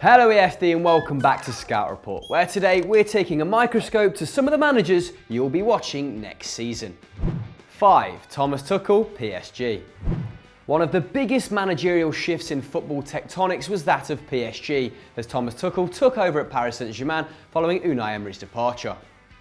Hello EFD and welcome back to Scout Report, where today we're taking a microscope to some of the managers you'll be watching next season. 5. Thomas Tuchel, PSG. One of the biggest managerial shifts in football tectonics was that of PSG, as Thomas Tuchel took over at Paris Saint-Germain following Unai Emery's departure.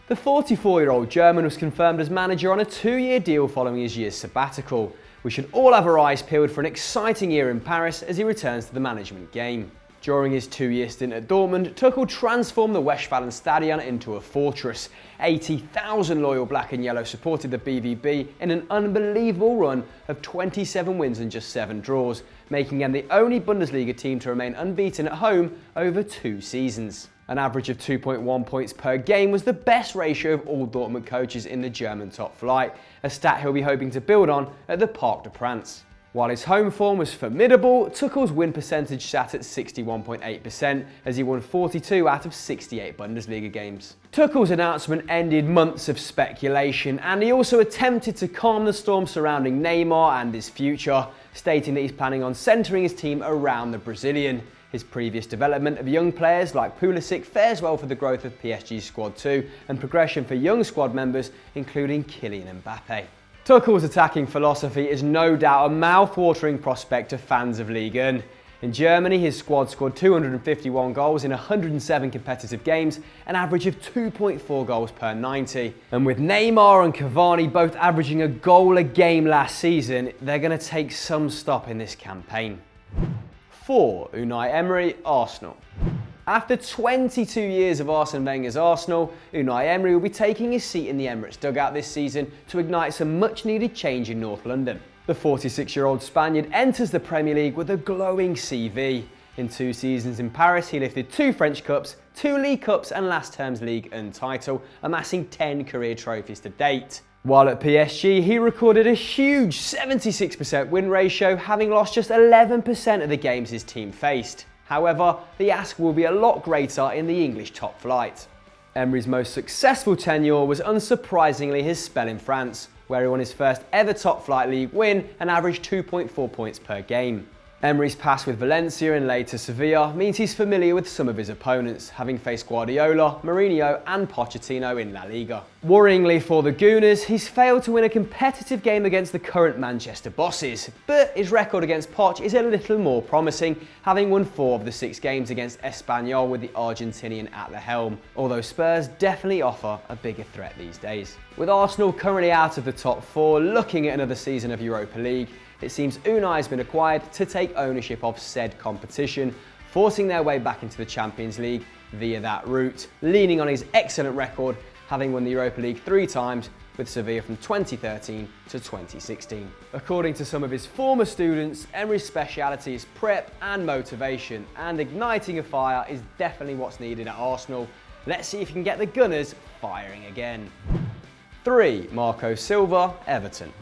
The 44-year-old German was confirmed as manager on a 2-year deal following his year's sabbatical. We should all have our eyes peeled for an exciting year in Paris as he returns to the management game. During his 2-year stint at Dortmund, Tuchel transformed the Westfalenstadion into a fortress. 80,000 loyal black and yellow supported the BVB in an unbelievable run of 27 wins and just 7 draws, making them the only Bundesliga team to remain unbeaten at home over 2 seasons. An average of 2.1 points per game was the best ratio of all Dortmund coaches in the German top flight, a stat he'll be hoping to build on at the Parc des Princes. While his home form was formidable, Tuchel's win percentage sat at 61.8% as he won 42 out of 68 Bundesliga games. Tuchel's announcement ended months of speculation, and he also attempted to calm the storm surrounding Neymar and his future, stating that he's planning on centering his team around the Brazilian. His previous development of young players like Pulisic fares well for the growth of PSG's squad too, and progression for young squad members including Kylian Mbappe. Tuchel's attacking philosophy is no doubt a mouth-watering prospect to fans of Ligue 1. In Germany, his squad scored 251 goals in 107 competitive games, an average of 2.4 goals per 90. And with Neymar and Cavani both averaging a goal a game last season, they're going to take some stop in this campaign. 4. Unai Emery, Arsenal. After 22 years of Arsene Wenger's Arsenal, Unai Emery will be taking his seat in the Emirates dugout this season to ignite some much-needed change in North London. The 46-year-old Spaniard enters the Premier League with a glowing CV. In 2 seasons in Paris, he lifted 2 French Cups, 2 League Cups and last term's Ligue 1 title, amassing 10 career trophies to date. While at PSG, he recorded a huge 76% win ratio, having lost just 11% of the games his team faced. However, the ask will be a lot greater in the English top flight. Emery's most successful tenure was unsurprisingly his spell in France, where he won his first ever top flight league win and averaged 2.4 points per game. Emery's pass with Valencia and later Sevilla means he's familiar with some of his opponents, having faced Guardiola, Mourinho and Pochettino in La Liga. Worryingly for the Gooners, he's failed to win a competitive game against the current Manchester bosses, but his record against Poch is a little more promising, having won 4 of the 6 games against Espanyol with the Argentinian at the helm, although Spurs definitely offer a bigger threat these days. With Arsenal currently out of the top 4, looking at another season of Europa League, it seems Unai has been acquired to take ownership of said competition, forcing their way back into the Champions League via that route, leaning on his excellent record, having won the Europa League 3 times with Sevilla from 2013 to 2016. According to some of his former students, Emery's speciality is prep and motivation, and igniting a fire is definitely what's needed at Arsenal. Let's see if he can get the Gunners firing again. 3. Marco Silva, Everton.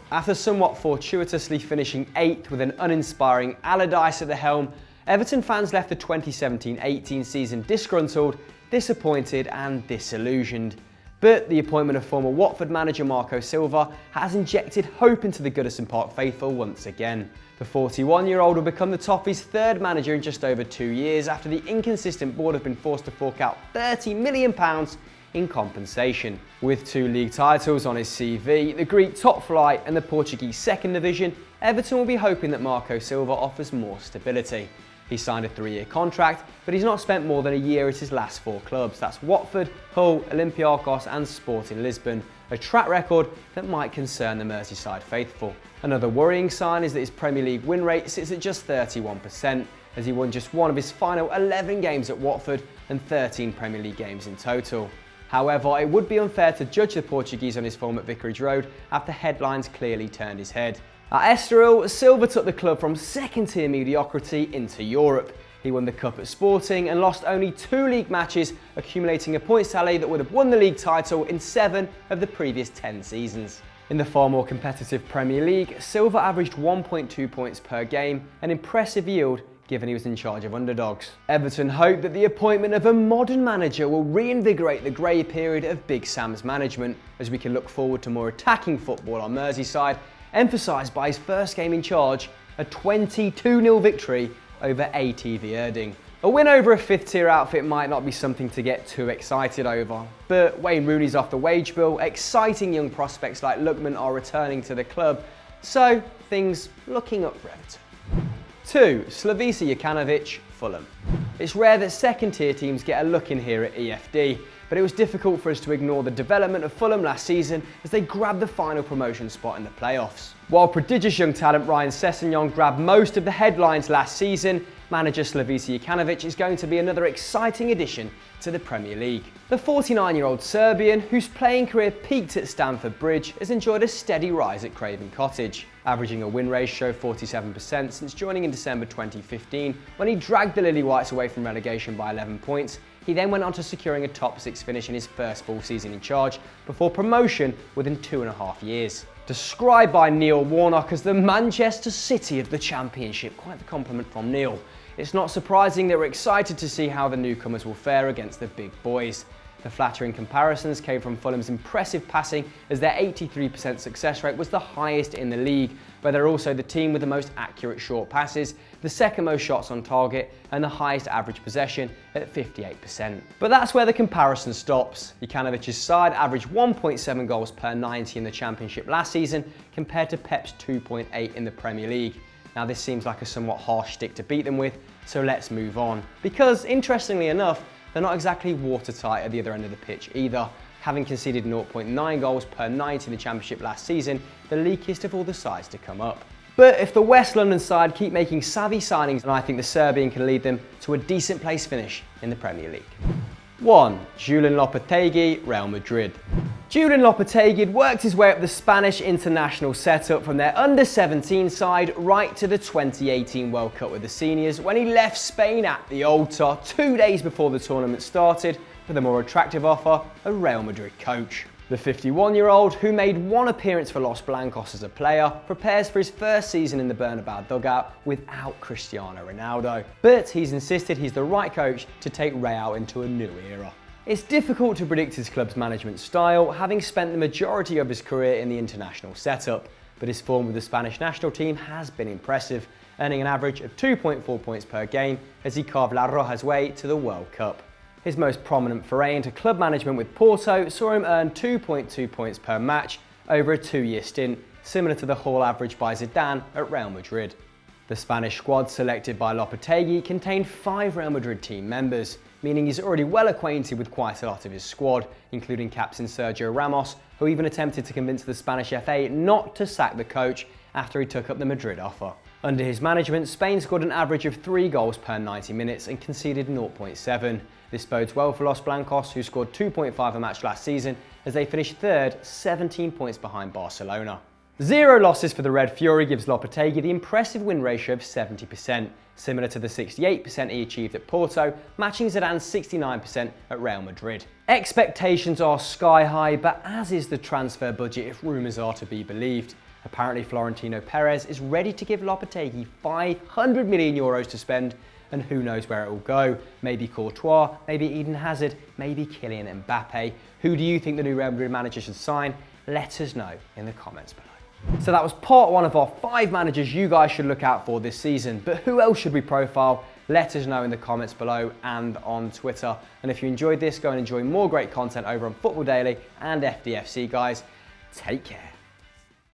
After somewhat fortuitously finishing 8th with an uninspiring Allardyce at the helm, Everton fans left the 2017-18 season disgruntled, disappointed and disillusioned. But the appointment of former Watford manager Marco Silva has injected hope into the Goodison Park faithful once again. The 41-year-old will become the Toffees' 3rd manager in just over 2 years after the inconsistent board have been forced to fork out £30 million in compensation. With 2 league titles on his CV, the Greek top flight and the Portuguese 2nd division, Everton will be hoping that Marco Silva offers more stability. He signed a 3-year contract, but he's not spent more than a year at his last 4 clubs. That's Watford, Hull, Olympiacos and Sporting Lisbon, a track record that might concern the Merseyside faithful. Another worrying sign is that his Premier League win rate sits at just 31%, as he won just 1 of his final 11 games at Watford and 13 Premier League games in total. However, it would be unfair to judge the Portuguese on his form at Vicarage Road after headlines clearly turned his head. At Estoril, Silva took the club from 2nd-tier mediocrity into Europe. He won the Cup at Sporting and lost only 2 league matches, accumulating a point tally that would have won the league title in 7 of the previous 10 seasons. In the far more competitive Premier League, Silva averaged 1.2 points per game, an impressive yield given he was in charge of underdogs. Everton hope that the appointment of a modern manager will reinvigorate the grey period of Big Sam's management, as we can look forward to more attacking football on Merseyside, emphasised by his first game in charge, a 22-0 victory over ATV Erding. A win over a fifth-tier outfit might not be something to get too excited over, but Wayne Rooney's off the wage bill, exciting young prospects like Lookman are returning to the club, so things looking up for Everton. 2. Slavica Jokanovic, Fulham. It's rare that second-tier teams get a look in here at EFD, but it was difficult for us to ignore the development of Fulham last season as they grabbed the final promotion spot in the playoffs. While prodigious young talent Ryan Sessegnon grabbed most of the headlines last season, manager Slavica Jokanovic is going to be another exciting addition to the Premier League. The 49-year-old Serbian, whose playing career peaked at Stamford Bridge, has enjoyed a steady rise at Craven Cottage, averaging a win ratio of 47% since joining in December 2015 when he dragged the Lily Whites away from relegation by 11 points. He then went on to securing a top 6 finish in his first full season in charge before promotion within 2.5 years. Described by Neil Warnock as the Manchester City of the Championship, quite the compliment from Neil. It's not surprising that we're excited to see how the newcomers will fare against the big boys. The flattering comparisons came from Fulham's impressive passing, as their 83% success rate was the highest in the league, but they're also the team with the most accurate short passes, the second most shots on target, and the highest average possession at 58%. But that's where the comparison stops. Jokanovic's side averaged 1.7 goals per 90 in the Championship last season, compared to Pep's 2.8 in the Premier League. Now this seems like a somewhat harsh stick to beat them with, so let's move on. Because, interestingly enough, they're not exactly watertight at the other end of the pitch either. Having conceded 0.9 goals per 90 in the Championship last season, the leakiest of all the sides to come up. But if the West London side keep making savvy signings, then I think the Serbian can lead them to a decent place finish in the Premier League. 1. Julen Lopetegui, Real Madrid. Julen Lopetegui had worked his way up the Spanish international setup from their under-17 side right to the 2018 World Cup with the seniors when he left Spain at the altar 2 days before the tournament started with a more attractive offer, a Real Madrid coach. The 51-year-old, who made one appearance for Los Blancos as a player, prepares for his first season in the Bernabeu dugout without Cristiano Ronaldo. But he's insisted he's the right coach to take Real into a new era. It's difficult to predict his club's management style, having spent the majority of his career in the international setup, but his form with the Spanish national team has been impressive, earning an average of 2.4 points per game as he carved La Roja's way to the World Cup. His most prominent foray into club management with Porto saw him earn 2.2 points per match over a 2-year stint, similar to the Hall average by Zidane at Real Madrid. The Spanish squad selected by Lopetegui contained 5 Real Madrid team members, meaning he's already well acquainted with quite a lot of his squad, including captain Sergio Ramos, who even attempted to convince the Spanish FA not to sack the coach after he took up the Madrid offer. Under his management, Spain scored an average of 3 goals per 90 minutes and conceded 0.7. This bodes well for Los Blancos, who scored 2.5 a match last season as they finished third, 17 points behind Barcelona. 0 losses for the Red Fury gives Lopetegui the impressive win ratio of 70%, similar to the 68% he achieved at Porto, matching Zidane's 69% at Real Madrid. Expectations are sky high, but as is the transfer budget if rumours are to be believed. Apparently Florentino Perez is ready to give Lopetegui 500 million euros to spend, and who knows where it will go. Maybe Courtois, maybe Eden Hazard, maybe Kylian Mbappe. Who do you think the new Real Madrid manager should sign? Let us know in the comments below. So that was part 1 of our 5 managers you guys should look out for this season, but who else should we profile? Let us know in the comments below and on Twitter. And if you enjoyed this, go and enjoy more great content over on Football Daily and FDFC, guys. Take care.